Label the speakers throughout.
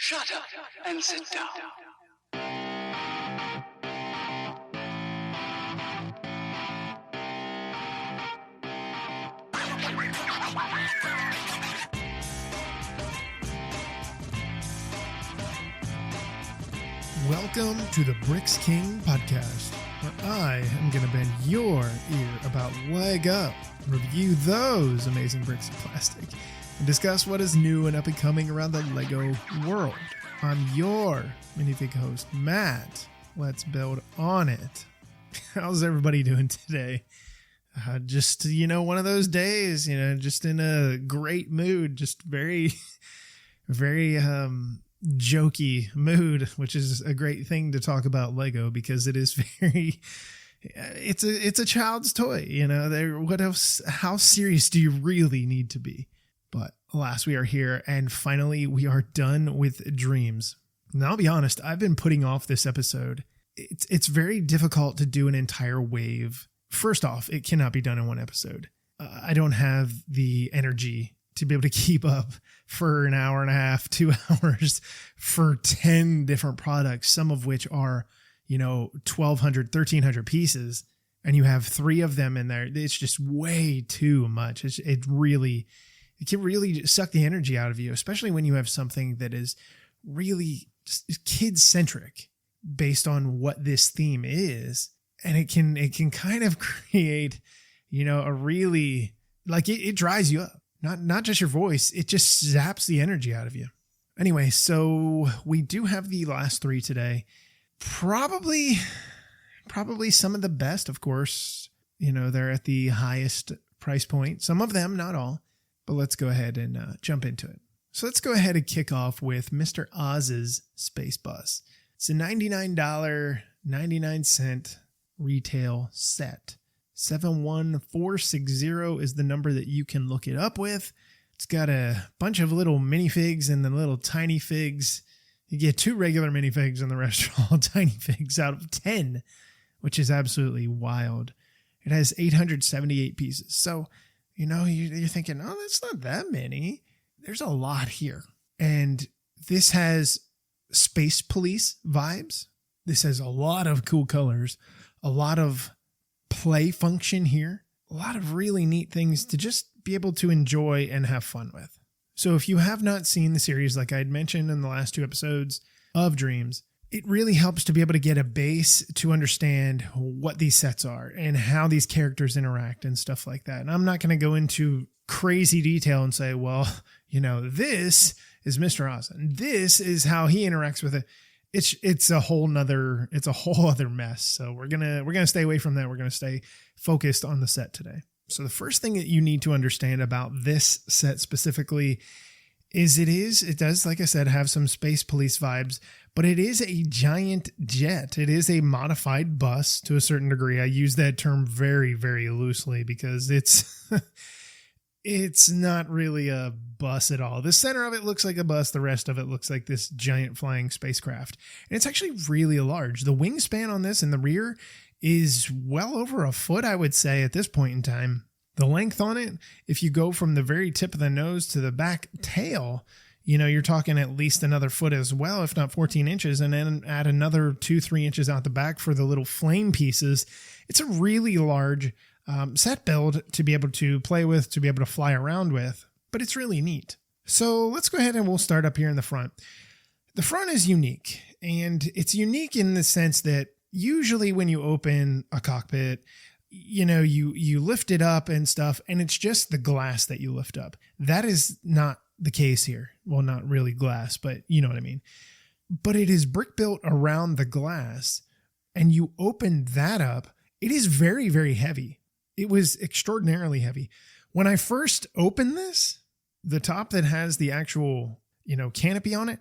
Speaker 1: Shut up and sit down.
Speaker 2: Welcome to the Bricks King podcast, where I am going to bend your ear about LEGO, review those amazing bricks of plastic, and discuss what is new and up and coming around the LEGO world. I'm your minifig host, Matt. Let's build on it. How's everybody doing today? Just, one of those days, just in a great mood, just very, very, jokey mood, which is a great thing to talk about LEGO because it is very, it's a child's toy, what else, how serious do you really need to be? But alas, we are here and finally we are done with Dreamzzz. Now I'll be honest, I've been putting off this episode. It's very difficult to do an entire wave. First off, it cannot be done in one episode. I don't have the energy to be able to keep up for an hour and a half, 2 hours for 10 different products, some of which are, 1,200, 1,300 pieces, and you have 3 of them in there. It's just way too much. It can really suck the energy out of you, especially when you have something that is really kid-centric based on what this theme is. And it can kind of create, a really, it dries you up. Not just your voice, it just zaps the energy out of you. Anyway, so we do have the last 3 today. Probably some of the best, of course. They're at the highest price point. Some of them, not all. But let's go ahead and jump into it. So let's go ahead and kick off with Mr. Oz's Space Bus. It's a $99.99 retail set. 71460 is the number that you can look it up with. It's got a bunch of little minifigs and then little tiny figs. You get 2 regular minifigs and the rest are all tiny figs out of 10, which is absolutely wild. It has 878 pieces. So, you're thinking, oh, that's not that many. There's a lot here. And this has Space Police vibes. This has a lot of cool colors, a lot of play function here, a lot of really neat things to just be able to enjoy and have fun with. So if you have not seen the series, like I had mentioned in the last 2 episodes of Dreamzzz, it really helps to be able to get a base to understand what these sets are and how these characters interact and stuff like that. And I'm not going to go into crazy detail and say, well, this is Mr. Oz and this is how he interacts with it. It's a whole other mess. So we're gonna stay away from that. We're gonna stay focused on the set today. So the first thing that you need to understand about this set specifically is it does, like I said, have some Space Police vibes, but it is a giant jet. It is a modified bus to a certain degree. I use that term very, very loosely because it's it's not really a bus at all. The center of it looks like a bus. The rest of it looks like this giant flying spacecraft. And it's actually really large. The wingspan on this in the rear is well over a foot, I would say, at this point in time. The length on it, if you go from the very tip of the nose to the back tail, you're talking at least another foot as well, if not 14 inches, and then add another 2-3 inches out the back for the little flame pieces. It's a really large set build to be able to play with, to be able to fly around with, but it's really neat. So let's go ahead and we'll start up here in the front. The front is unique, and it's unique in the sense that usually when you open a cockpit, you lift it up and stuff, and it's just the glass that you lift up. That is not the case here. Well, not really glass, but you know what I mean. But it is brick built around the glass, and you open that up. It is very, very heavy. It was extraordinarily heavy. When I first opened this, the top that has the actual, canopy on it,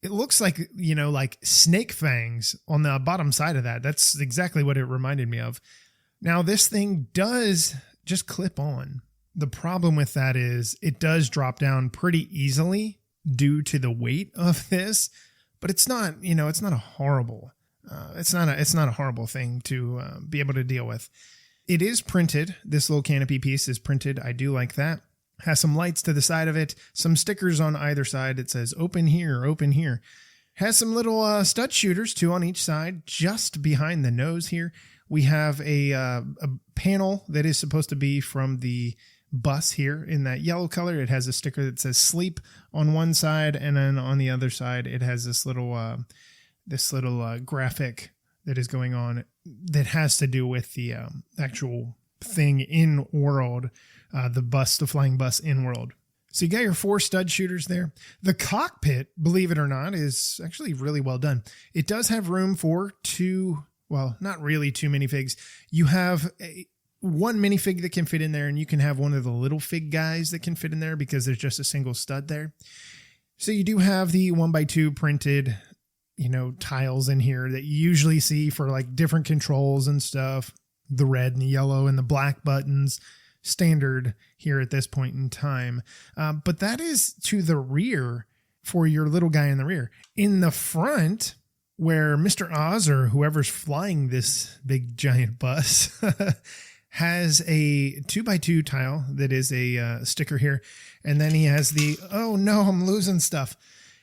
Speaker 2: it looks like, like snake fangs on the bottom side of that. That's exactly what it reminded me of. Now, this thing does just clip on. The problem with that is it does drop down pretty easily due to the weight of this, but it's not, it's not a horrible, it's not a horrible thing to be able to deal with. It is printed. This little canopy piece is printed. I do like that. Has some lights to the side of it, some stickers on either side. It says open here, open here. Has some little stud shooters, 2 on each side, just behind the nose here. We have a panel that is supposed to be from the bus here in that yellow color. It has a sticker that says sleep on one side, and then on the other side it has this little graphic that is going on that has to do with the actual thing in world, the flying bus in world. So you got your 4 stud shooters there. The cockpit, believe it or not, is actually really well done. It does have room for 2, well, not really 2 minifigs. You have one minifig that can fit in there, and you can have one of the little fig guys that can fit in there because there's just a single stud there. So you do have the 1x2 printed, tiles in here that you usually see for like different controls and stuff. The red and the yellow and the black buttons, standard here at this point in time. But that is to the rear for your little guy in the rear. In the front, where Mr. Oz or whoever's flying this big giant bus has a 2x2 tile that is a sticker here. And then he has the, oh no, I'm losing stuff.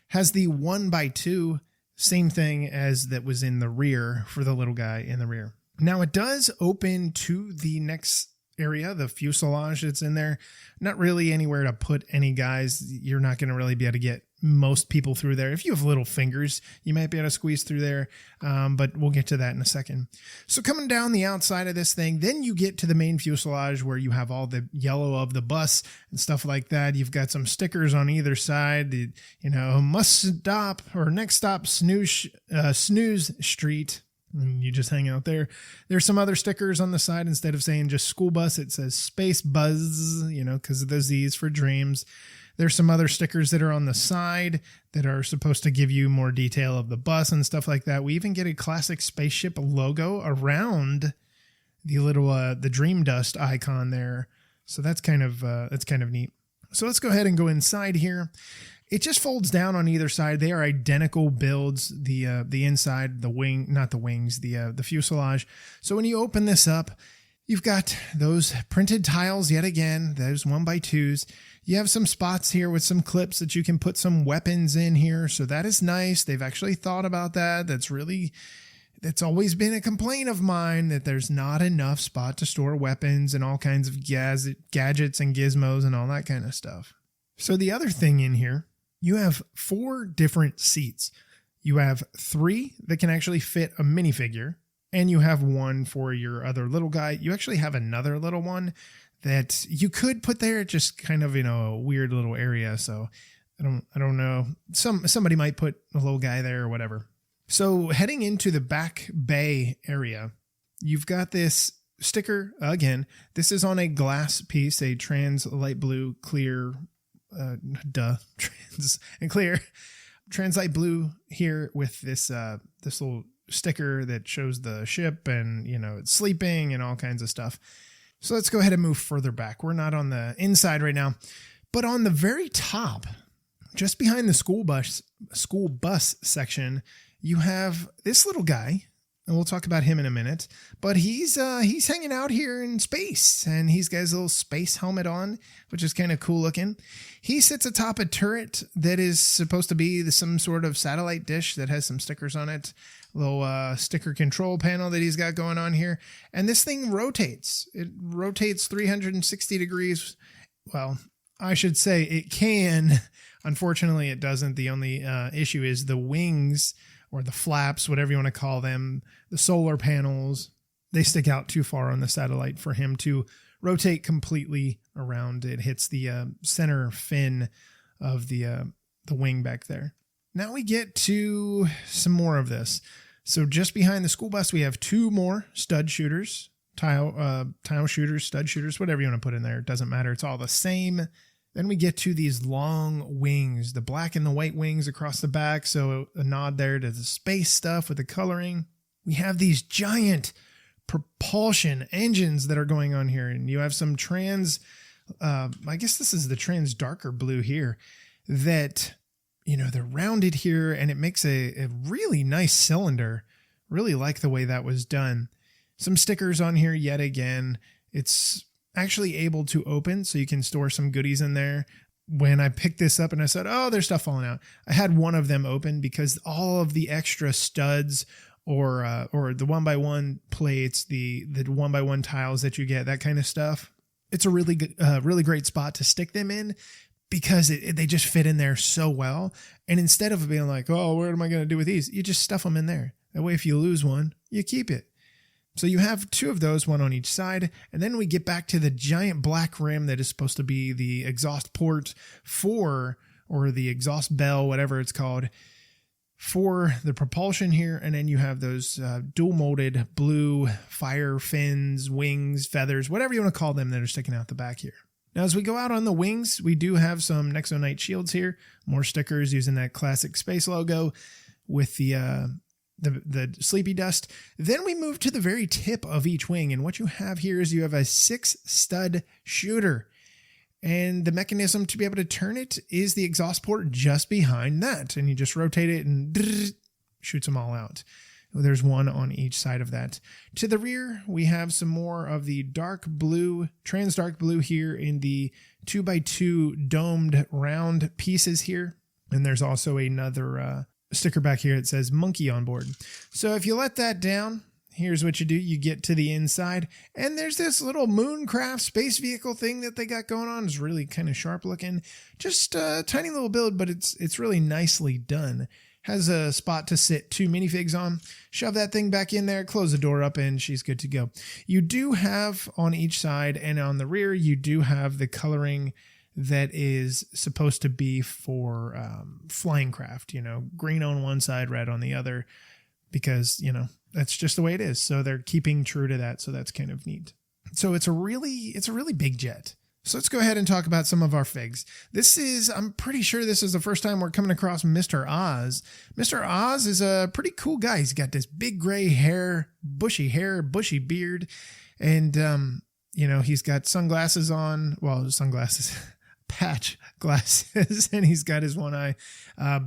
Speaker 2: Has the 1x2, same thing as that was in the rear for the little guy in the rear. Now it does open to the next area, the fuselage that's in there. Not really anywhere to put any guys. You're not going to really be able to get most people through there. If you have little fingers, you might be able to squeeze through there, but we'll get to that in a second. So coming down the outside of this thing, then you get to the main fuselage where you have all the yellow of the bus and stuff like that. You've got some stickers on either side, must stop or next stop snooze street. And you just hang out there. There's some other stickers on the side. Instead of saying just school bus, it says space buzz, because of the Z's for dreams. There's some other stickers that are on the side that are supposed to give you more detail of the bus and stuff like that. We even get a classic spaceship logo around the little the Dream Dust icon there. So that's kind of neat. So let's go ahead and go inside here. It just folds down on either side. They are identical builds. The inside, the wing, not the wings, the fuselage. So when you open this up, you've got those printed tiles yet again. Those 1x2s. You have some spots here with some clips that you can put some weapons in here. So that is nice. They've actually thought about that. That's always been a complaint of mine, that there's not enough spot to store weapons and all kinds of gadgets and gizmos and all that kind of stuff. So the other thing in here, you have 4 different seats. You have 3 that can actually fit a minifigure, and you have 1 for your other little guy. You actually have another little one that you could put there, just kind of in a weird little area. So I don't know. Somebody might put a little guy there or whatever. So heading into the back bay area, you've got this sticker again. This is on a glass piece, a trans light blue clear. Trans light blue here with this little sticker that shows the ship and it's sleeping and all kinds of stuff. So let's go ahead and move further back. We're not on the inside right now, but on the very top, just behind the school bus section, you have this little guy. And we'll talk about him in a minute, but he's hanging out here in space, and he's got his little space helmet on, which is kind of cool looking. He sits atop a turret that is supposed to be some sort of satellite dish that has some stickers on it, a little sticker control panel that he's got going on here. And this thing rotates. It rotates 360 degrees. Well, I should say it can. Unfortunately, it doesn't. The only issue is the wings, or the flaps, whatever you want to call them, the solar panels, they stick out too far on the satellite for him to rotate completely around. It hits the center fin of the wing back there. Now we get to some more of this. So just behind the school bus, we have 2 more stud shooters, tile shooters, stud shooters, whatever you want to put in there. It doesn't matter. It's all the same. Then we get to these long wings, the black and the white wings across the back. So a nod there to the space stuff with the coloring. We have these giant propulsion engines that are going on here. And you have some I guess this is the trans darker blue here, that, they're rounded here, and it makes a really nice cylinder. Really like the way that was done. Some stickers on here yet again. It's actually able to open, so you can store some goodies in there. When I picked this up and I said, oh, there's stuff falling out, I had one of them open because all of the extra studs or the 1x1 plates, the 1x1 tiles that you get, that kind of stuff, it's a really good, really great spot to stick them in because they just fit in there so well. And instead of being like, oh, what am I going to do with these? You just stuff them in there. That way, if you lose one, you keep it. So you have two of those, one on each side. And then we get back to the giant black rim that is supposed to be the exhaust port for, or the exhaust bell, whatever it's called, for the propulsion here. And then you have those dual molded blue fire fins, wings, feathers, whatever you want to call them, that are sticking out the back here. Now, as we go out on the wings, we do have some Nexonite shields here, more stickers using that classic space logo with the sleepy dust. Then we move to the very tip of each wing, and what you have here is you have a 6 stud shooter, and the mechanism to be able to turn it is the exhaust port just behind that, and you just rotate it and shoots them all out. There's one on each side of that. To the rear, we have some more of the dark blue, trans dark blue here in the 2x2 domed round pieces here. And there's also another sticker back here that says monkey on board. So if you let that down, here's what you do. You get to the inside, and there's this little Mooncraft space vehicle thing that they got going on. It's really kind of sharp looking. Just a tiny little build, but it's really nicely done. Has a spot to sit 2 minifigs on. Shove that thing back in there, close the door up, and she's good to go. You do have on each side and on the rear, you do have the coloring that is supposed to be for flying craft, green on one side, red on the other, because, that's just the way it is. So they're keeping true to that. So that's kind of neat. So it's a really big jet. So let's go ahead and talk about some of our figs. I'm pretty sure this is the first time we're coming across Mr. Oz. Mr. Oz is a pretty cool guy. He's got this big gray hair, bushy beard. And, he's got sunglasses on. Well, sunglasses, patch glasses. And he's got his one eye,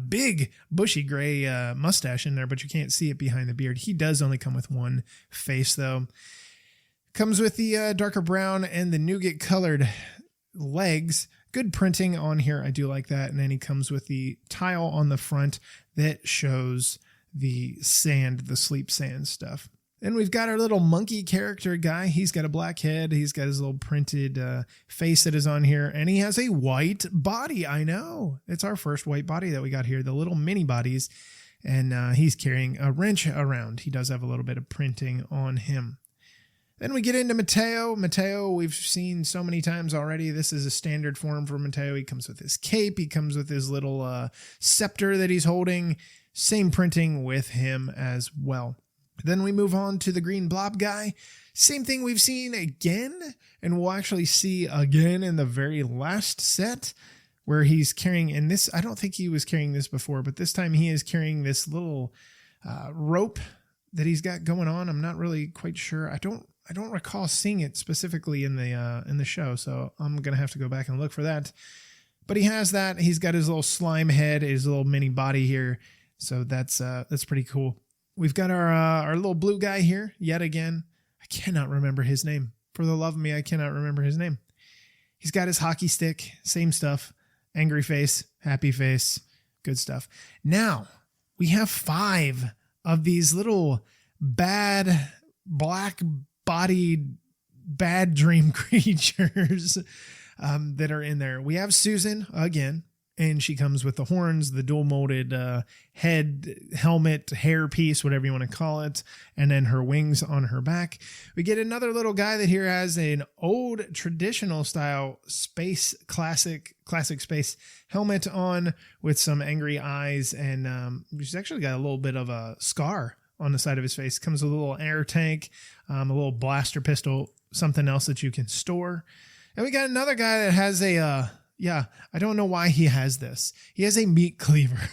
Speaker 2: big bushy gray mustache in there, but you can't see it behind the beard. He does only come with one face, though. Comes with the darker brown and the nougat colored legs. Good printing on here. I do like that. And then he comes with the tile on the front that shows the sand, the sleep sand stuff. Then we've got our little monkey character guy. He's got a black head. He's got his little printed face that is on here. And he has a white body. I know. It's our first white body that we got here. The little mini bodies. And he's carrying a wrench around. He does have a little bit of printing on him. Then we get into Mateo. Mateo, we've seen so many times already. This is a standard form for Mateo. He comes with his cape. He comes with his little scepter that he's holding. Same printing with him as well. Then we move on to the green blob guy. Same thing we've seen again, and we'll actually see again in the very last set where he's carrying, and this, I don't think he was carrying this before, but this time he is carrying this little rope that he's got going on. I'm not really quite sure. I don't recall seeing it specifically in the show, so I'm gonna have to go back and look for that. But he has that. He's got his little slime head, his little mini body here, so that's pretty cool. We've got our little blue guy here yet again. I cannot remember his name. For the love of me, I cannot remember his name. He's got his hockey stick, same stuff. Angry face, happy face, good stuff. Now we have 5 of these little bad black bodied bad dream creatures that are in there. We have Susan again, and she comes with the horns, the dual molded head, helmet, hair piece, whatever you want to call it, and then her wings on her back. We get another little guy that here has an old traditional style space classic space helmet on with some angry eyes, and he's actually got a little bit of a scar on the side of his face. Comes with a little air tank, a little blaster pistol, something else that you can store. And we got another guy that has a, I don't know why he has this. He has a meat cleaver.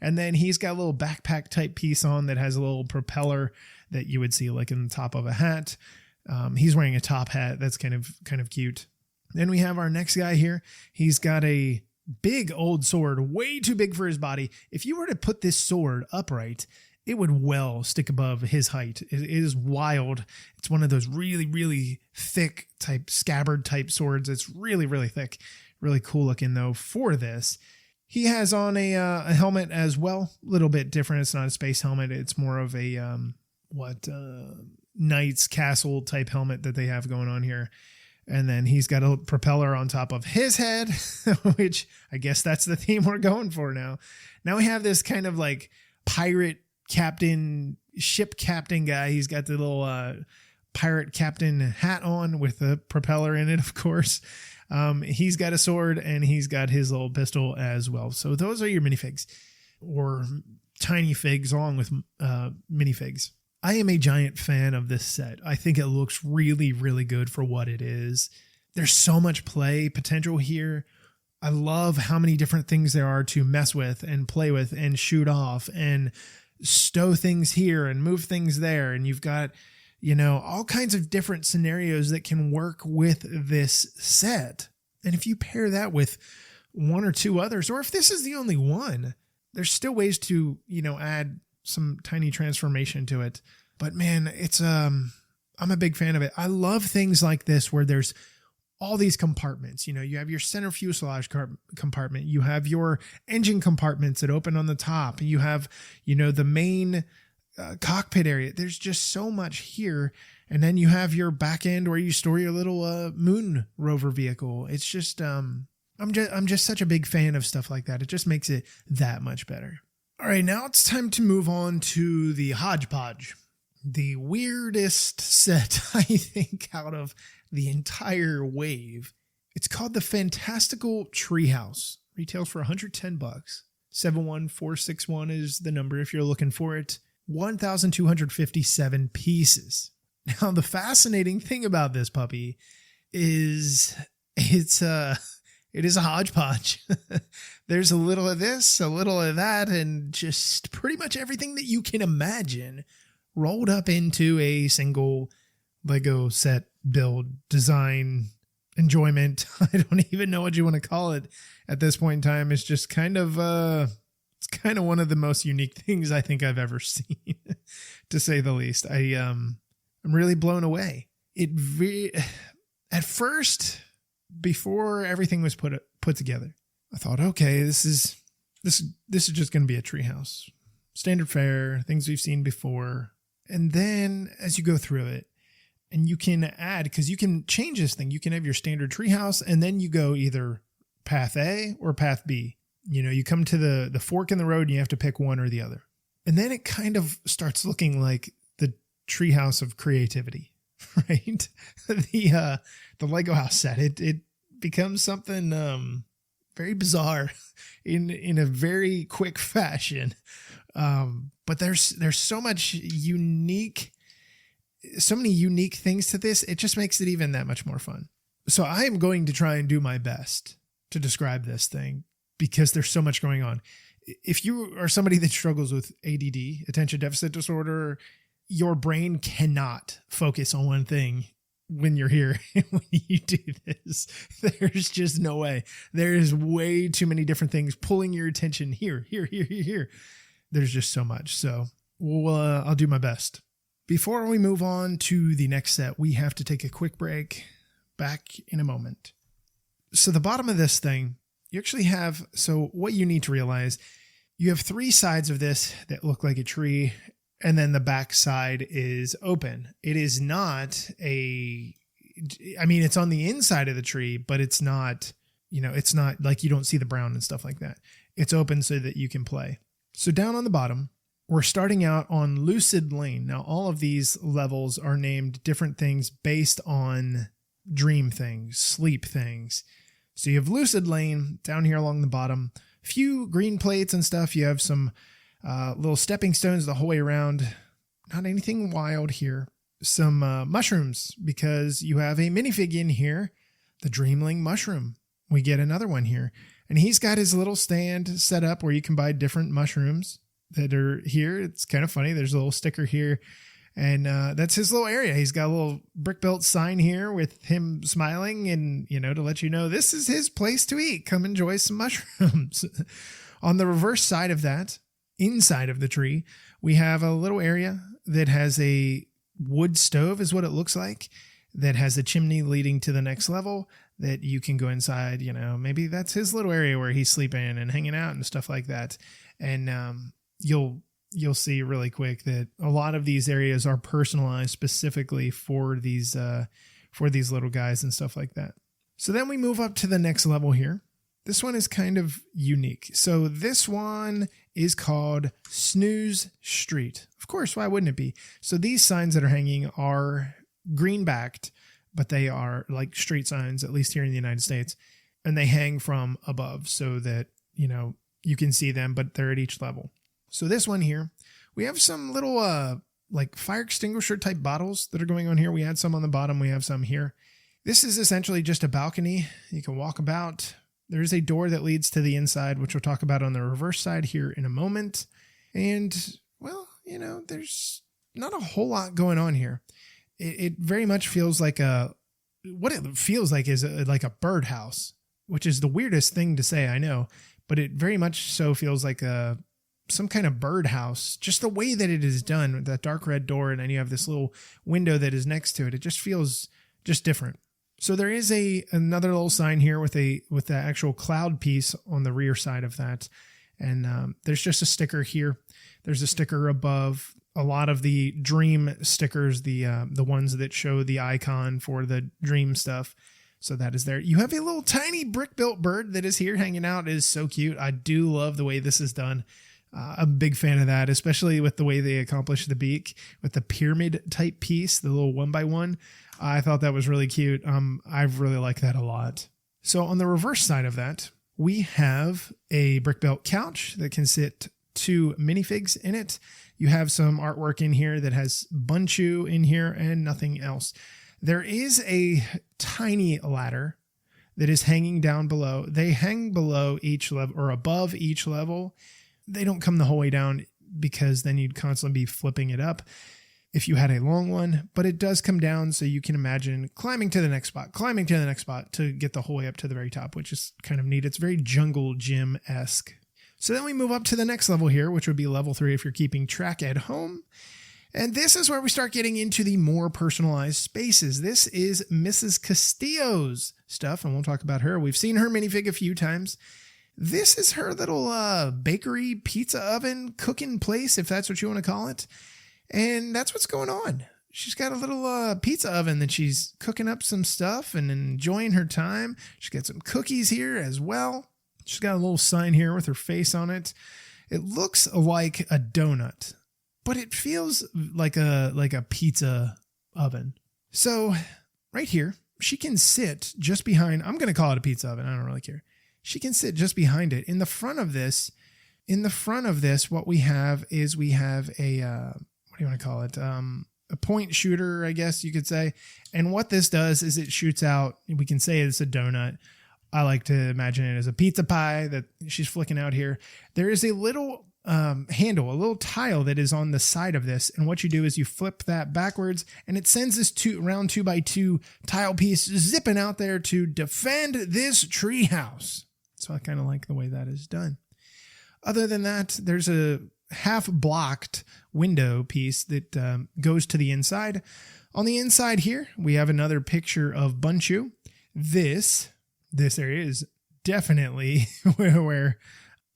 Speaker 2: And then he's got a little backpack type piece on that has a little propeller that you would see like in the top of a hat. He's wearing a top hat. That's kind of cute. Then we have our next guy here. He's got a big old sword, way too big for his body. If you were to put this sword upright, it would well stick above his height. It is wild. It's one of those really, really thick type scabbard type swords. It's really, really thick. Really cool looking though for this. He has on a helmet as well. A little bit different. It's not a space helmet. It's more of a Knight's Castle type helmet that they have going on here. And then he's got a propeller on top of his head, which I guess that's the theme we're going for now. Now we have this kind of like pirate captain, ship captain guy. He's got the little pirate captain hat on with a propeller in it, of course. He's got a sword and he's got his little pistol as well. So those are your minifigs, or tiny figs along with minifigs. I am a giant fan of this set. I think it looks really, really good for what it is. There's so much play potential here. I love how many different things there are to mess with and play with and shoot off and stow things here and move things there. And you've got, all kinds of different scenarios that can work with this set. And if you pair that with one or two others, or if this is the only one, there's still ways to, add some tiny transformation to it. But man, it's, I'm a big fan of it. I love things like this where there's all these compartments. You have your center fuselage compartment. You have your engine compartments that open on the top. You have, the main cockpit area. There's just so much here. And then you have your back end where you store your little moon rover vehicle. It's just, I'm just such a big fan of stuff like that. It just makes it that much better. All right, now it's time to move on to the hodgepodge, the weirdest set, I think, out of the entire wave. It's called the Fantastical Treehouse. Retails for $110. 71461 is the number if you're looking for it. 1,257 pieces. Now, the fascinating thing about this puppy is it is a hodgepodge. There's a little of this, a little of that, and just pretty much everything that you can imagine rolled up into a single Lego set, build, design, enjoyment. I don't even know what you want to call it at this point in time. It's just kind of, it's kind of one of the most unique things I think I've ever seen, to say the least. I'm really blown away. At first, before everything was put together, I thought, okay, this is just going to be a treehouse, standard fare, things we've seen before. And then as you go through it, and you can add, because you can change this thing, you can have your standard treehouse, and then you go either path A or path B. You come to the fork in the road, and you have to pick one or the other. And then it kind of starts looking like the treehouse of creativity, right? The Lego house set, it becomes something very bizarre in a very quick fashion. But there's so much so many unique things to this. It just makes it even that much more fun. So I am going to try and do my best to describe this thing because there's so much going on. If you are somebody that struggles with ADD, attention deficit disorder, your brain cannot focus on one thing when you're here. When you do this, there's just no way. There is way too many different things pulling your attention here. There's just so much. So I'll do my best. Before we move on to the next set, we have to take a quick break. Back in a moment. So the bottom of this thing, you actually have, so what you need to realize, you have three sides of this that look like a tree, and then the back side is open. It is not it's on the inside of the tree, but it's not, it's not like you don't see the brown and stuff like that. It's open so that you can play. So down on the bottom, we're starting out on Lucid Lane. Now, all of these levels are named different things based on dream things, sleep things. So you have Lucid Lane down here along the bottom, a few green plates and stuff. You have some little stepping stones the whole way around. Not anything wild here. Some mushrooms, because you have a minifig in here, the Dreamling mushroom. We get another one here. And he's got his little stand set up where you can buy different mushrooms that are here. It's kind of funny. There's a little sticker here. And that's his little area. He's got a little brick built sign here with him smiling and, to let you know this is his place to eat. Come enjoy some mushrooms. On the reverse side of that, inside of the tree, we have a little area that has a wood stove is what it looks like, that has a chimney leading to the next level that you can go inside. Maybe that's his little area where he's sleeping and hanging out and stuff like that. And you'll see really quick that a lot of these areas are personalized specifically for these little guys and stuff like that. So then we move up to the next level here. This one is kind of unique. So this one is called Snooze Street. Of course, why wouldn't it be? So these signs that are hanging are green backed, but they are like street signs, at least here in the United States. And they hang from above so that, you can see them, but they're at each level. So this one here, we have some little like fire extinguisher type bottles that are going on here. We had some on the bottom. We have some here. This is essentially just a balcony. You can walk about. There's a door that leads to the inside, which we'll talk about on the reverse side here in a moment. And, well, there's not a whole lot going on here. It very much feels like what it feels like is like a birdhouse, which is the weirdest thing to say, I know. But it very much so feels like some kind of birdhouse. Just the way that it is done with that dark red door, and then you have this little window that is next to it. It just feels just different. So there is another little sign here with the actual cloud piece on the rear side of that. And there's just a sticker here. There's a sticker above. A lot of the dream stickers, the ones that show the icon for the dream stuff. So that is there. You have a little tiny brick-built bird that is here hanging out. It is so cute. I do love the way this is done. I'm a big fan of that, especially with the way they accomplish the beak with the pyramid type piece, the little 1x1. I thought that was really cute. I really like that a lot. So on the reverse side of that, we have a brick-built couch that can sit 2 minifigs in it. You have some artwork in here that has Bunchu in here and nothing else. There is a tiny ladder that is hanging down below. They hang below each level or above each level. They don't come the whole way down because then you'd constantly be flipping it up if you had a long one, but it does come down. So you can imagine climbing to the next spot to get the whole way up to the very top, which is kind of neat. It's very jungle gym-esque. So then we move up to the next level here, which would be level 3 if you're keeping track at home. And this is where we start getting into the more personalized spaces. This is Mrs. Castillo's stuff, and we'll talk about her. We've seen her minifig a few times. This is her little bakery, pizza oven, cooking place, if that's what you want to call it. And that's what's going on. She's got a little pizza oven that she's cooking up some stuff and enjoying her time. She's got some cookies here as well. She's got a little sign here with her face on it. It looks like a donut, but it feels like a pizza oven. So right here, she can sit just behind, I'm going to call it a pizza oven. I don't really care. She can sit just behind it. In the front of this, what we have is a, what do you want to call it? A point shooter, I guess you could say. And what this does is it shoots out, we can say it's a donut. I like to imagine it as a pizza pie that she's flicking out here. There is a little handle, a little tile that is on the side of this. And what you do is you flip that backwards and it sends this round 2x2 tile piece zipping out there to defend this treehouse. So I kind of like the way that is done. Other than that, there's a half blocked window piece that goes to the inside. On the inside here, we have another picture of Bunchu. This area is definitely where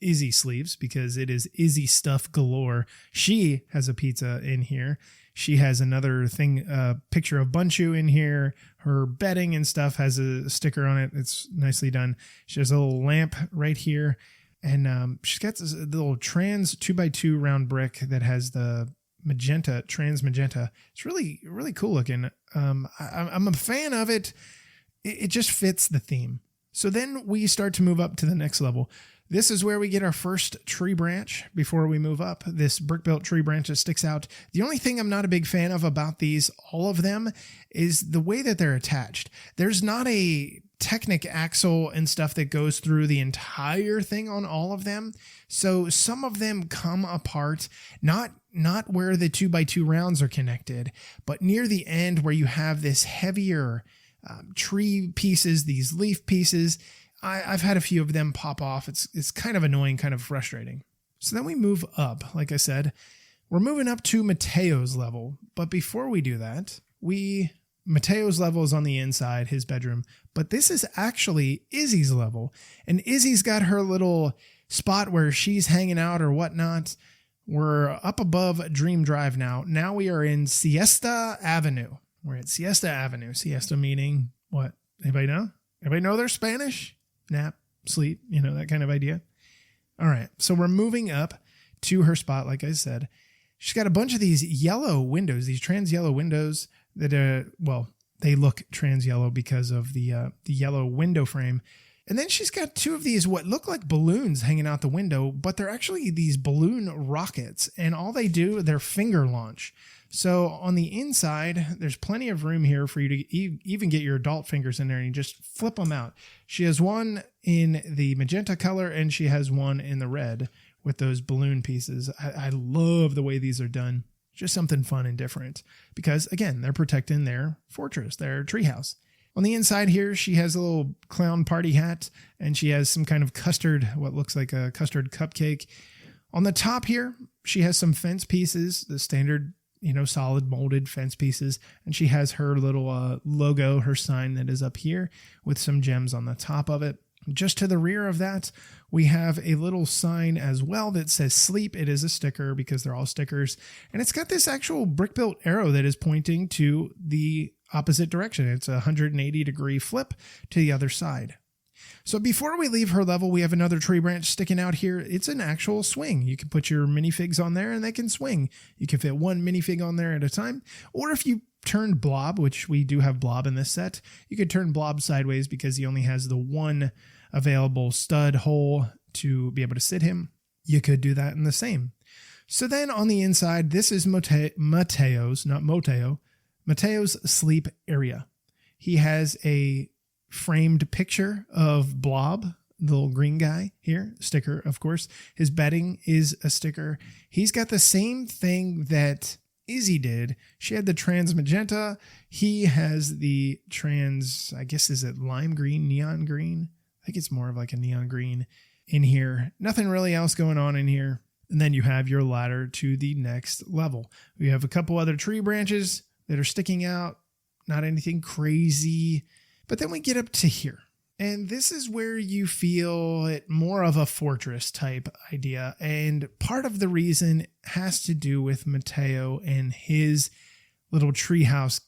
Speaker 2: Izzy sleeps because it is Izzy stuff galore. She has a pizza in here. She has another thing, picture of Bunchu in here. Her bedding and stuff has a sticker on it. It's nicely done. She has a little lamp right here. And she's got this little trans 2x2 round brick that has the magenta, trans magenta. It's really, really cool looking. I'm a fan of it. It just fits the theme. So then we start to move up to the next level. This is where we get our first tree branch before we move up. This brick-built tree branch that sticks out. The only thing I'm not a big fan of about these, all of them, is the way that they're attached. There's not a Technic axle and stuff that goes through the entire thing on all of them. So some of them come apart, not where the 2x2 rounds are connected, but near the end where you have this heavier tree pieces, these leaf pieces. I've had a few of them pop off. It's kind of annoying, kind of frustrating. So then we move up. Like I said, we're moving up to Mateo's level. But before we do that, Mateo's level is on the inside, his bedroom. But this is actually Izzy's level. And Izzy's got her little spot where she's hanging out or whatnot. We're up above Dream Drive now. Now we are in Siesta Avenue. We're at Siesta Avenue. Siesta meaning what? Anybody know? Everybody know their Spanish? Nap, sleep, that kind of idea. All right. So we're moving up to her spot, like I said. She's got a bunch of these yellow windows, these trans yellow windows that they look trans yellow because of the yellow window frame. And then she's got two of these what look like balloons hanging out the window, but they're actually these balloon rockets. And all they do, they're finger launch. So on the inside, there's plenty of room here for you to even get your adult fingers in there and you just flip them out. She has one in the magenta color and she has one in the red with those balloon pieces. I love the way these are done. Just something fun and different because, again, they're protecting their fortress, their treehouse. On the inside here, she has a little clown party hat and she has some kind of what looks like a custard cupcake. On the top here, she has some fence pieces, the standard solid molded fence pieces. And she has her little logo, her sign that is up here with some gems on the top of it. Just to the rear of that, we have a little sign as well that says sleep. It is a sticker because they're all stickers. And it's got this actual brick-built arrow that is pointing to the opposite direction. It's a 180-degree flip to the other side. So before we leave her level, we have another tree branch sticking out here. It's an actual swing. You can put your minifigs on there and they can swing. You can fit one minifig on there at a time. Or if you turned Blob, which we do have Blob in this set, you could turn Blob sideways because he only has the one available stud hole to be able to sit him. You could do that in the same. So then on the inside, this is Mateo's, not Moteo, Mateo's sleep area. He has a framed picture of Blob, the little green guy here, sticker, of course. His bedding is a sticker. He's got the same thing that Izzy did. She had the trans magenta. He has the trans, I guess, is it lime green, neon green? I think it's more of like a neon green in here. Nothing really else going on in here. And then you have your ladder to the next level. We have a couple other tree branches that are sticking out. Not anything crazy. But then we get up to here. And this is where you feel it more of a fortress type idea. And part of the reason has to do with Mateo and his little treehouse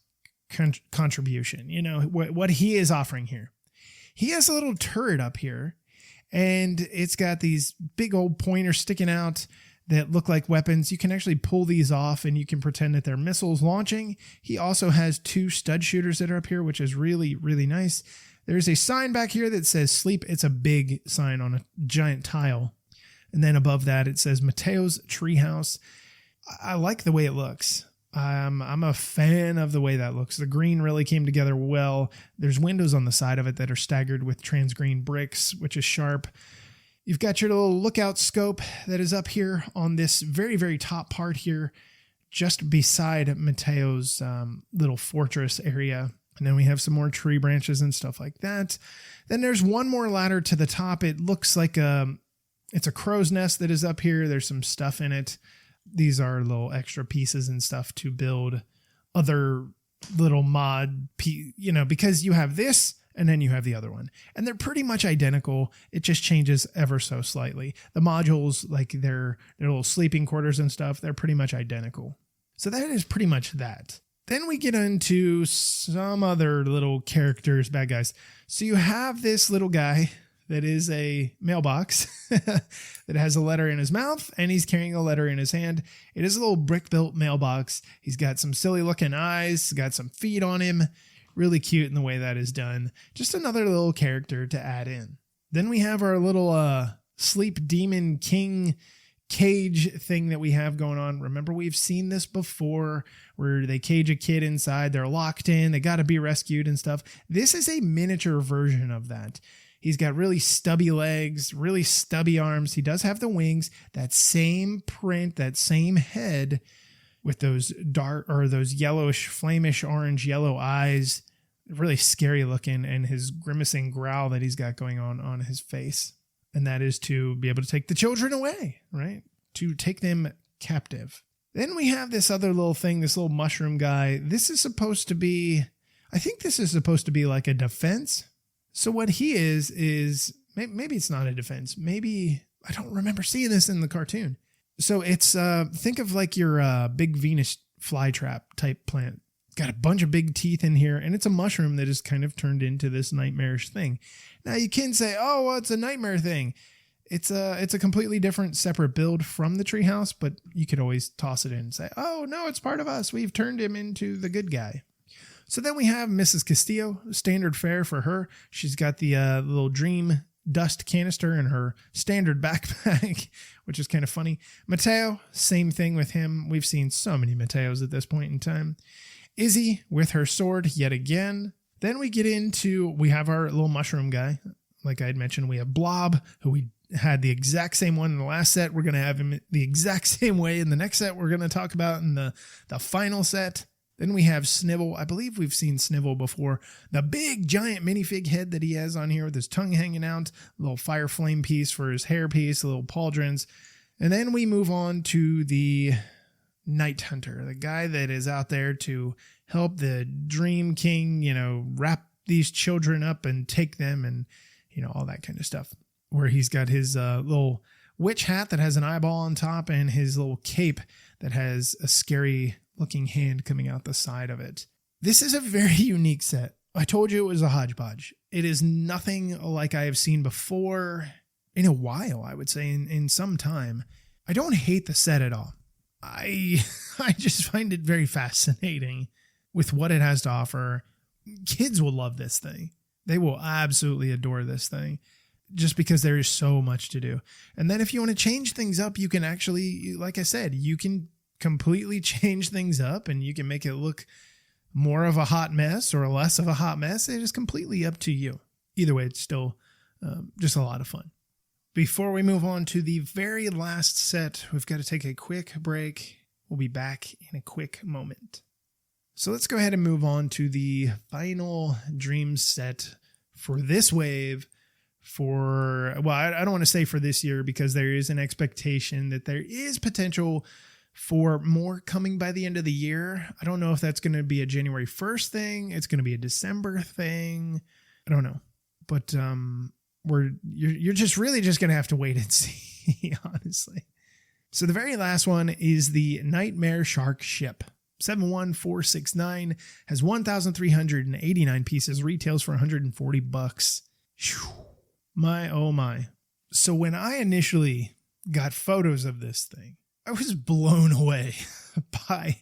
Speaker 2: contribution. What he is offering here. He has a little turret up here. And it's got these big old pointers sticking out that look like weapons. You can actually pull these off and you can pretend that they're missiles launching. He also has two stud shooters that are up here, which is really, really nice. There's a sign back here that says sleep. It's a big sign on a giant tile. And then above that, it says Mateo's Treehouse. I like the way it looks. I'm a fan of the way that looks. The green really came together well. There's windows on the side of it that are staggered with trans green bricks, which is sharp. You've got your little lookout scope that is up here on this very, very top part here, just beside Mateo's little fortress area. And then we have some more tree branches and stuff like that. Then there's one more ladder to the top. It looks like it's a crow's nest that is up here. There's some stuff in it. These are little extra pieces and stuff to build other little mod, because you have this and then you have the other one. And they're pretty much identical. It just changes ever so slightly. The modules, like their little sleeping quarters and stuff, they're pretty much identical. So that is pretty much that. Then we get into some other little characters, bad guys. So you have this little guy that is a mailbox that has a letter in his mouth and he's carrying a letter in his hand. It is a little brick-built mailbox. He's got some silly-looking eyes, got some feet on him. Really cute in the way that is done. Just another little character to add in. Then we have our little sleep demon king cage thing that we have going on. Remember, we've seen this before where they cage a kid inside. They're locked in. They got to be rescued and stuff. This is a miniature version of that. He's got really stubby legs, really stubby arms. He does have the wings, that same print, that same head with those dark or those yellowish, flamish orange yellow eyes, really scary looking, and his grimacing growl that he's got going on his face. and that is to be able to take the children away, right? To take them captive. Then we have this other little thing, this little mushroom guy. This is supposed to be, I think this is supposed to be like a defense. So what he is maybe it's not a defense. Maybe, I don't remember seeing this in the cartoon. So it's, think of like your big Venus flytrap type plant. Got a bunch of big teeth in here, and it's a mushroom that is kind of turned into this nightmarish thing. Now you can say, oh, well, it's a nightmare thing. It's a completely different separate build from the treehouse, but you could always toss it in and say, oh, no, it's part of us. We've turned him into the good guy. So then we have Mrs. Castillo, standard fare for her. She's got the little dream dust canister in her standard backpack, which is kind of funny. Mateo, same thing with him. We've seen so many Mateos at this point in time. Izzy with her sword yet again. Then we get into, we have our little mushroom guy. Like I had mentioned, we have Blob, who we had the exact same one in the last set. We're going to have him the exact same way in the next set we're going to talk about in the final set. Then we have Snivel. I believe we've seen Snivel before. The big giant minifig head that he has on here with his tongue hanging out, a little fire flame piece for his hair piece, a little pauldrons. And then we move on to the Night Hunter, the guy that is out there to help the Dream King, wrap these children up and take them and, all that kind of stuff. Where he's got his little witch hat that has an eyeball on top and his little cape that has a scary looking hand coming out the side of it. This is a very unique set. I told you it was a hodgepodge. It is nothing like I have seen before in a while, I would say, in some time. I don't hate the set at all. I just find it very fascinating with what it has to offer. Kids will love this thing. They will absolutely adore this thing just because there is so much to do. And then if you want to change things up, you can actually, like I said, you can completely change things up and you can make it look more of a hot mess or less of a hot mess. It is completely up to you. Either way, it's still just a lot of fun. Before we move on to the very last set, we've got to take a quick break. We'll be back in a quick moment. So let's go ahead and move on to the final Dreamzzz set for this wave. I don't want to say for this year because there is an expectation that there is potential for more coming by the end of the year. I don't know if that's going to be a January 1st thing. It's going to be a December thing. I don't know. But you're just really just going to have to wait and see, honestly. So the very last one is the Nightmare Shark Ship. 71469 has 1,389 pieces, retails for $140. My, oh my. So when I initially got photos of this thing, I was blown away by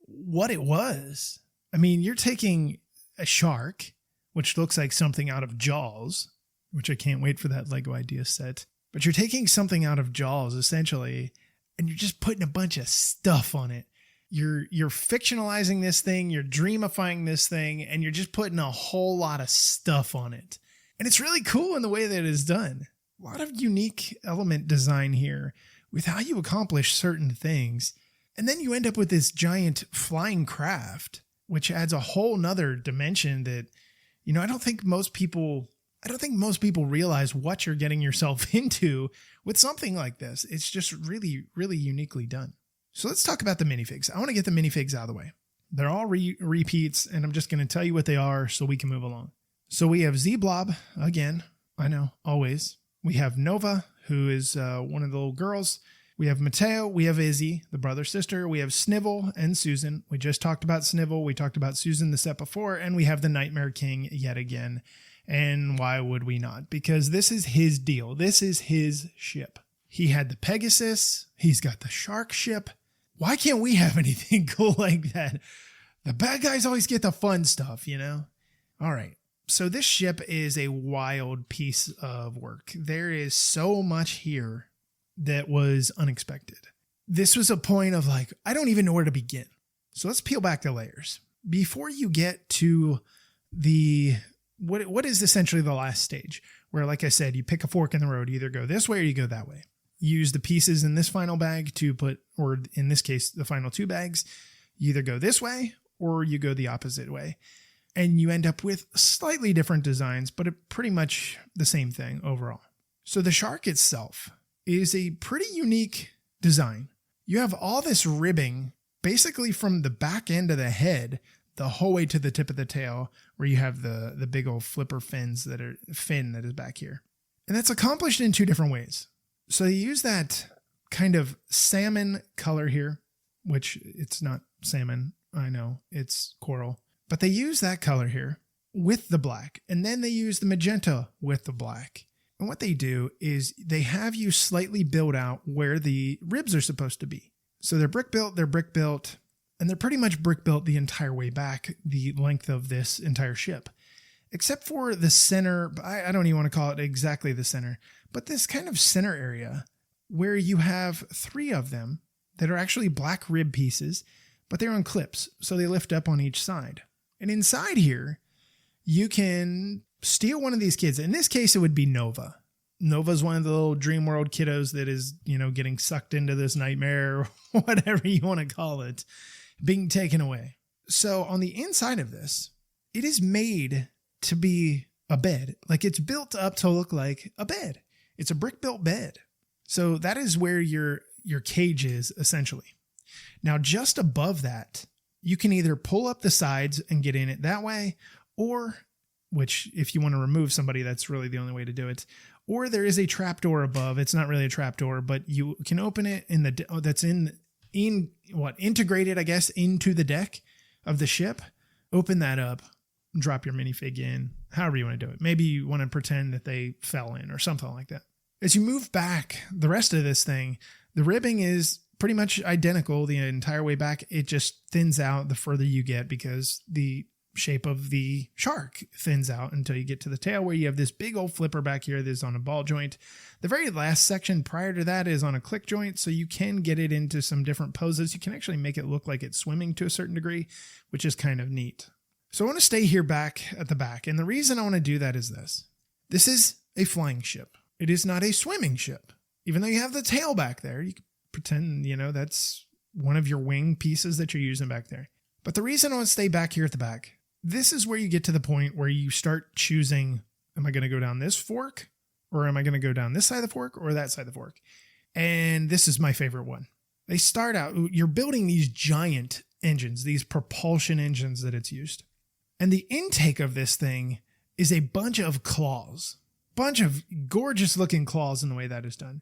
Speaker 2: what it was. I mean, you're taking a shark, which looks like something out of Jaws, which I can't wait for that Lego idea set. But you're taking something out of Jaws, essentially, and you're just putting a bunch of stuff on it. You're fictionalizing this thing, you're dreamifying this thing, and you're just putting a whole lot of stuff on it. And it's really cool in the way that it is done. A lot of unique element design here with how you accomplish certain things. And then you end up with this giant flying craft, which adds a whole nother dimension that, I don't think most people realize what you're getting yourself into with something like this. It's just really, really uniquely done. So let's talk about the minifigs. I want to get the minifigs out of the way. They're all repeats, and I'm just going to tell you what they are so we can move along. So we have Z-Blob, again, I know, always. We have Nova, who is one of the little girls. We have Mateo, we have Izzy, the brother-sister. We have Snivel and Susan. We just talked about Snivel. We talked about Susan the set before, and we have the Nightmare King yet again. And why would we not? Because this is his deal. This is his ship. He had the Pegasus. He's got the shark ship. Why can't we have anything cool like that? The bad guys always get the fun stuff, All right. So this ship is a wild piece of work. There is so much here that was unexpected. This was a point of I don't even know where to begin. So let's peel back the layers. Before you get to what is essentially the last stage, where, like I said, you pick a fork in the road, you either go this way or you go that way. Use the pieces in this final bag to put, or in this case, the final two bags. You either go this way or you go the opposite way. And you end up with slightly different designs, but pretty much the same thing overall. So the shark itself is a pretty unique design. You have all this ribbing basically from the back end of the head the whole way to the tip of the tail, where you have the big old flipper fin that is back here. And that's accomplished in two different ways. So you use that kind of salmon color here, which it's not salmon, I know, it's coral. But they use that color here with the black, and then they use the magenta with the black. And what they do is they have you slightly build out where the ribs are supposed to be. So they're brick built, and they're pretty much brick built the entire way back, the length of this entire ship. Except for the center, I don't even want to call it exactly the center, but this kind of center area where you have 3 of them that are actually black rib pieces, but they're on clips, so they lift up on each side. And inside here, you can steal one of these kids. In this case, it would be Nova. Nova's one of the little dream world kiddos that is, getting sucked into this nightmare, or whatever you want to call it, being taken away. So on the inside of this, it is made to be a bed. Like, it's built up to look like a bed. It's a brick built bed. So that is where your cage is, essentially. Now, just above that, you can either pull up the sides and get in it that way, or, which if you want to remove somebody, that's really the only way to do it. Or there is a trapdoor above. It's not really a trapdoor, but you can open it that's integrated, I guess, into the deck of the ship. Open that up, drop your minifig in, however you want to do it. Maybe you want to pretend that they fell in or something like that. As you move back the rest of this thing, the ribbing is pretty much identical the entire way back. It just thins out the further you get because the shape of the shark thins out until you get to the tail, where you have this big old flipper back here that is on a ball joint. The very last section prior to that is on a click joint, so you can get it into some different poses. You can actually make it look like it's swimming to a certain degree, which is kind of neat. So I want to stay here back at the back, and the reason I want to do that is this. This is a flying ship. It is not a swimming ship. Even though you have the tail back there, you can pretend, that's one of your wing pieces that you're using back there. But the reason I want to stay back here at the back, this is where you get to the point where you start choosing, am I going to go down this fork, or am I going to go down this side of the fork or that side of the fork? And this is my favorite one. They start out, you're building these giant engines, these propulsion engines that it's used. And the intake of this thing is a bunch of claws, bunch of gorgeous looking claws in the way that is done.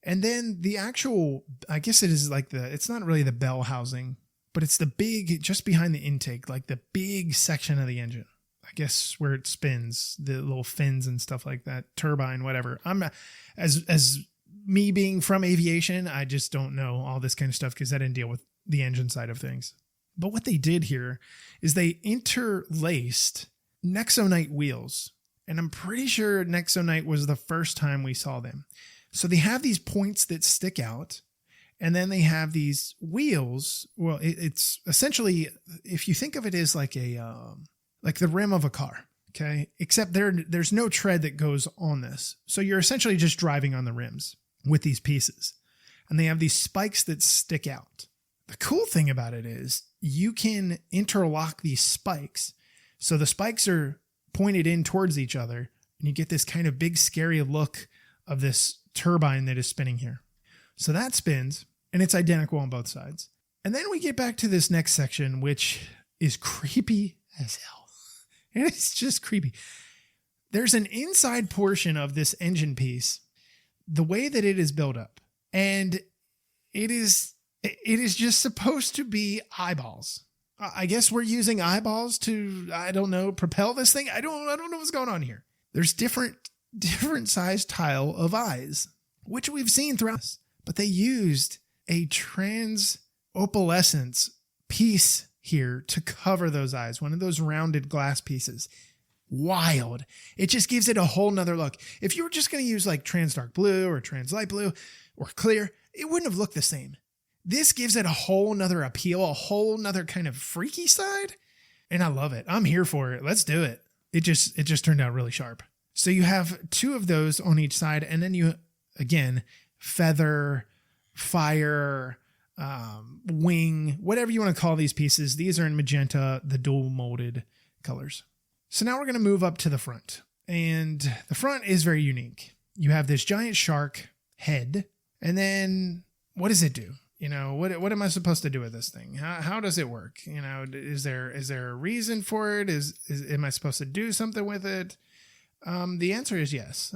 Speaker 2: And then the actual, I guess it is like it's not really the bell housing, but it's the big, just behind the intake, like the big section of the engine. I guess where it spins, the little fins and stuff like that, turbine, whatever. I'm not, as me being from aviation, I just don't know all this kind of stuff because I didn't deal with the engine side of things. But what they did here is they interlaced Nexonite wheels. And I'm pretty sure Nexonite was the first time we saw them. So they have these points that stick out. And then they have these wheels. Well, it's essentially, if you think of it as like like the rim of a car, okay? Except there's no tread that goes on this. So you're essentially just driving on the rims with these pieces. And they have these spikes that stick out. The cool thing about it is you can interlock these spikes. So the spikes are pointed in towards each other, and you get this kind of big, scary look of this turbine that is spinning here. So that spins, and it's identical on both sides. And then we get back to this next section, which is creepy as hell. It's just creepy. There's an inside portion of this engine piece, the way that it is built up, and it is just supposed to be eyeballs. I guess we're using eyeballs to, I don't know, propel this thing. I don't know what's going on here. There's different size tile of eyes, which we've seen throughout this. But they used a opalescence piece here to cover those eyes. One of those rounded glass pieces. Wild. It just gives it a whole nother look. If you were just going to use like trans dark blue or trans light blue or clear, it wouldn't have looked the same. This gives it a whole nother appeal, a whole nother kind of freaky side. And I love it. I'm here for it. Let's do it. It just turned out really sharp. So you have 2 of those on each side. And then you, again, feather, fire, wing, whatever you want to call these pieces. These are in magenta, the dual molded colors. So now we're going to move up to the front. And the front is very unique. you have this giant shark head, and then what does it do? What am I supposed to do with this thing? How does it work? Is there a reason for it? Am I supposed to do something with it? The answer is yes.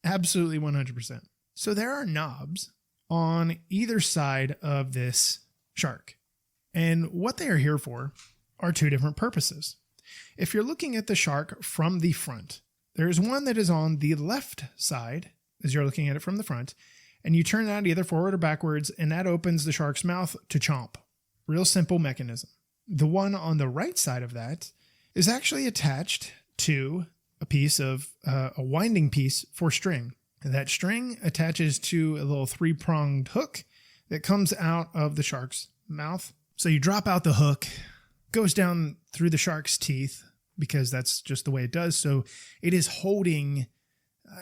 Speaker 2: Absolutely 100%. So there are knobs on either side of this shark. And what they are here for are two different purposes. If you're looking at the shark from the front, there's one that is on the left side as you're looking at it from the front, and you turn that either forward or backwards, and that opens the shark's mouth to chomp. Real simple mechanism. The one on the right side of that is actually attached to a piece of a winding piece for string. And that string attaches to a little 3-pronged hook that comes out of the shark's mouth. So you drop out the hook, goes down through the shark's teeth, because that's just the way it does. So it is holding,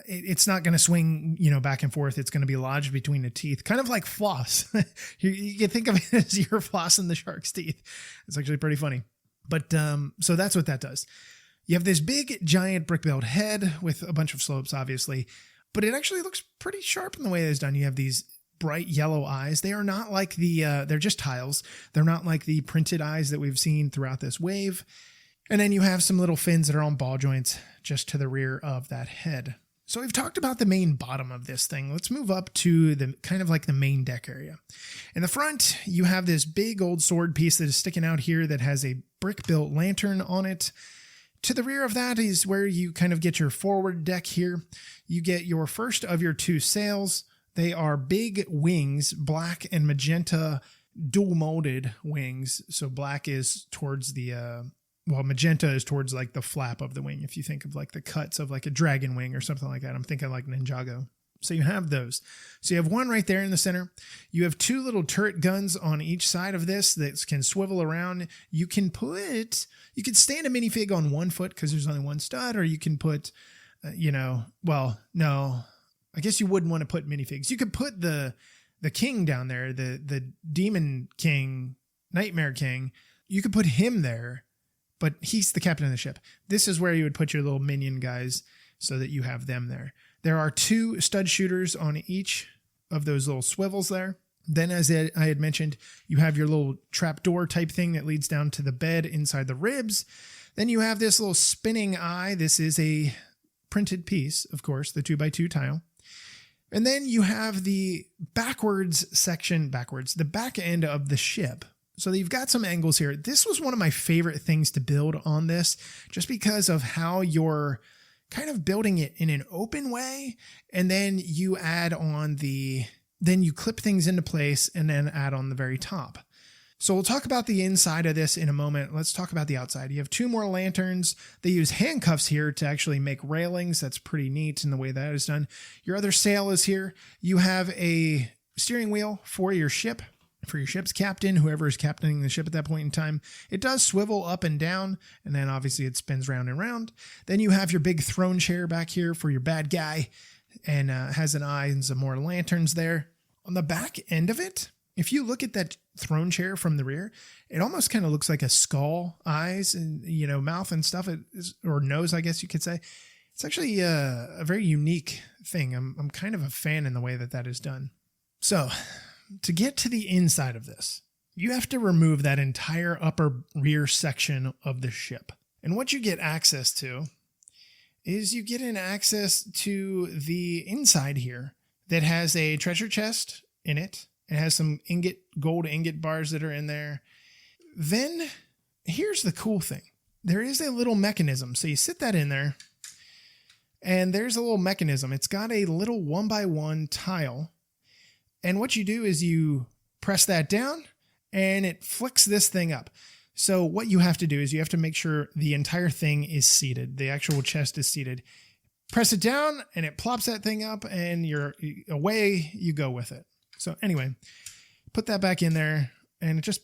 Speaker 2: it's not going to swing, back and forth. It's going to be lodged between the teeth, kind of like floss. You can think of it as you're flossing the shark's teeth. It's actually pretty funny. But so that's what that does. You have this big giant brick-built head with a bunch of slopes, obviously, but it actually looks pretty sharp in the way it's done. You have these bright yellow eyes. They are not like they're just tiles. They're not like the printed eyes that we've seen throughout this wave. And then you have some little fins that are on ball joints just to the rear of that head. So we've talked about the main bottom of this thing. Let's move up to the kind of like the main deck area. In the front, you have this big old sword piece that is sticking out here that has a brick-built lantern on it. To the rear of that is where you kind of get your forward deck here. You get your first of your two sails. They are big wings, black and magenta, dual molded wings. So black is towards the, magenta is towards like the flap of the wing. If you think of like the cuts of like a dragon wing or something like that, I'm thinking like Ninjago. So you have those. So you have one right there in the center. You have two little turret guns on each side of this that can swivel around. You can stand a minifig on one foot because there's only one stud, or you can put, no, I guess you wouldn't want to put minifigs. You could put the king down there, the demon king, nightmare king. You could put him there, but he's the captain of the ship. This is where you would put your little minion guys so that you have them there. There are two stud shooters on each of those little swivels there. Then, as I had mentioned, you have your little trapdoor type thing that leads down to the bed inside the ribs. Then you have this little spinning eye. This is a printed piece, of course, the 2x2 tile. And then you have the the back end of the ship. So you've got some angles here. This was one of my favorite things to build on this, just because of how you're kind of building it in an open way. And then you add on then you clip things into place and then add on the very top. So we'll talk about the inside of this in a moment. Let's talk about the outside. You have two more lanterns. They use handcuffs here to actually make railings. That's pretty neat in the way that is done. Your other sail is here. You have a steering wheel for your ship, for your ship's captain, whoever is captaining the ship at that point in time. It does swivel up and down, and then obviously it spins round and round. Then you have your big throne chair back here for your bad guy, and has an eye and some more lanterns there. On the back end of it, if you look at that throne chair from the rear, it almost kind of looks like a skull, eyes, and mouth and stuff, or nose, I guess you could say. It's actually a very unique thing. I'm kind of a fan in the way that is done. So, to get to the inside of this, you have to remove that entire upper rear section of the ship. And what you get access to is you get an access to the inside here that has a treasure chest in it. It has some gold ingot bars that are in there. Then here's the cool thing. There is a little mechanism. So you sit that in there, and there's a little mechanism. It's got a little 1x1 tile. And what you do is you press that down and it flicks this thing up. So what you have to do is you have to make sure the entire thing is seated. The actual chest is seated. Press it down and it plops that thing up, and away you go with it. So anyway, put that back in there and it just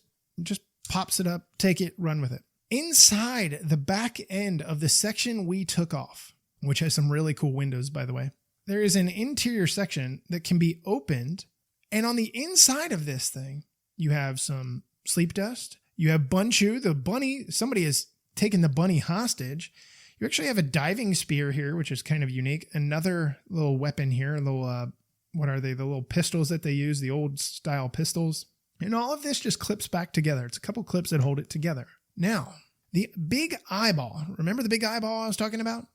Speaker 2: pops it up, take it, run with it. Inside the back end of the section we took off, which has some really cool windows, by the way, there is an interior section that can be opened. And on the inside of this thing, you have some sleep dust. You have Bunchu, the bunny. Somebody has taken the bunny hostage. You actually have a diving spear here, which is kind of unique. Another little weapon here, a little, what are they? The little pistols that they use, the old style pistols. And all of this just clips back together. It's a couple clips that hold it together. Now, the big eyeball. Remember the big eyeball I was talking about?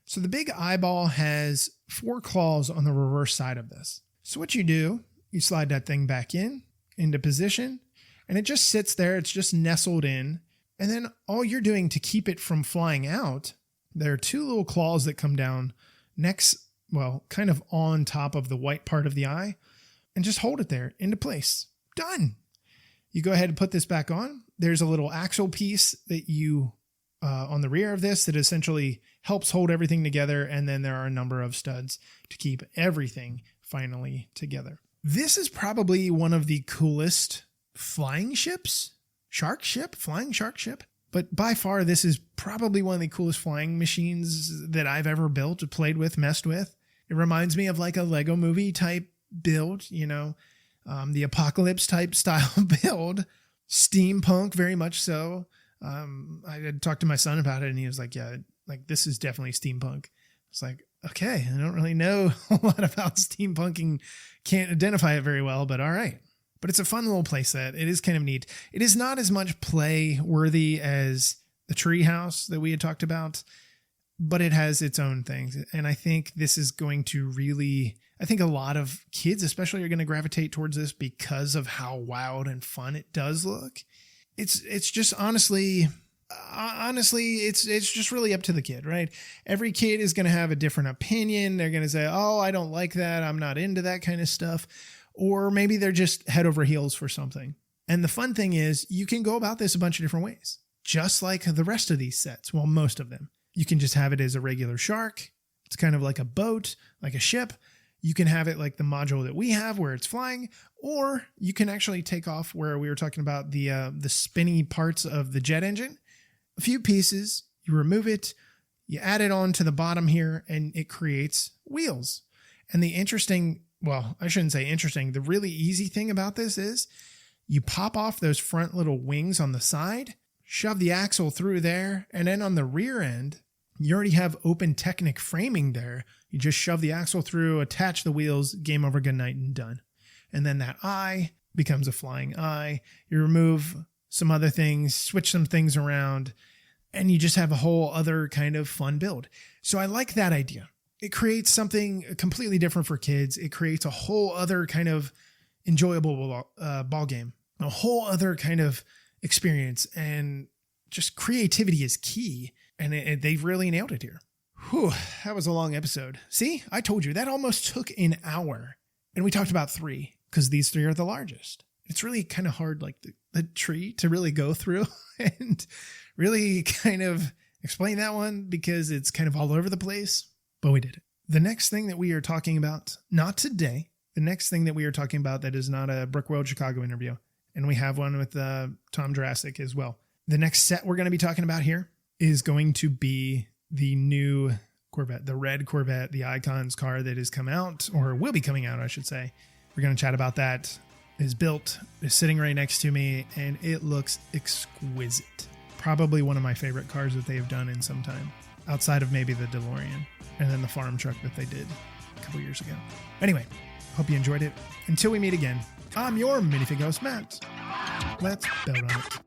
Speaker 2: So the big eyeball has 4 claws on the reverse side of this. So what you do, you slide that thing back into position, and it just sits there. It's just nestled in. And then all you're doing to keep it from flying out, there are 2 little claws that come down next, well, kind of on top of the white part of the eye, and just hold it there into place. Done. You go ahead and put this back on. There's a little axle piece that you, on the rear of this, that essentially helps hold everything together. And then there are a number of studs to keep everything finally together. This is probably one of the coolest flying ships. Flying shark ship. But by far, this is probably one of the coolest flying machines that I've ever built, played with, messed with. It reminds me of like a Lego movie type build, the apocalypse type style build. Steampunk, very much so. I had talked to my son about it, and he was like, yeah, like this is definitely steampunk. It's like, okay, I don't really know a lot about steampunking. Can't identify it very well, but all right. But it's a fun little play set. It is kind of neat. It is not as much play worthy as the tree house that we had talked about, but it has its own things. And I think this is going to really, I think a lot of kids especially are going to gravitate towards this because of how wild and fun it does look. It's just honestly, it's just really up to the kid, right? Every kid is going to have a different opinion. They're going to say, oh, I don't like that. I'm not into that kind of stuff. Or maybe they're just head over heels for something. And the fun thing is you can go about this a bunch of different ways, just like the rest of these sets. Well, most of them. You can just have it as a regular shark. It's kind of like a boat, like a ship. You can have it like the module that we have where it's flying, or you can actually take off where we were talking about the spinny parts of the jet engine. A few pieces, you remove it, you add it on to the bottom here, and it creates wheels. And the interesting, well, I shouldn't say interesting, the really easy thing about this is you pop off those front little wings on the side, shove the axle through there, and then on the rear end, you already have open Technic framing there. You just shove the axle through, attach the wheels, game over, good night, and done. And then that eye becomes a flying eye. You remove some other things, switch some things around, and you just have a whole other kind of fun build. So I like that idea. It creates something completely different for kids. It creates a whole other kind of enjoyable ball game, a whole other kind of experience, and just creativity is key. And they've really nailed it here. Whew, that was a long episode. See, I told you that almost took an hour, and we talked about 3 because these 3 are the largest. It's really kind of hard, like the tree to really go through and really kind of explain that one because it's kind of all over the place, but we did it. The next thing that we are talking about, not today, the next thing that we are talking about that is not a Brickworld Chicago interview, and we have one with Tom Jurassic as well. The next set we're going to be talking about here is going to be the new Corvette, the red Corvette, the Icons car that has come out, or will be coming out, I should say. We're going to chat about that. It is built, is sitting right next to me, and it looks exquisite. Probably one of my favorite cars that they have done in some time, outside of maybe the DeLorean and then the farm truck that they did a couple years ago. Anyway, hope you enjoyed it. Until we meet again, I'm your minifig host, Matt. Let's build on it.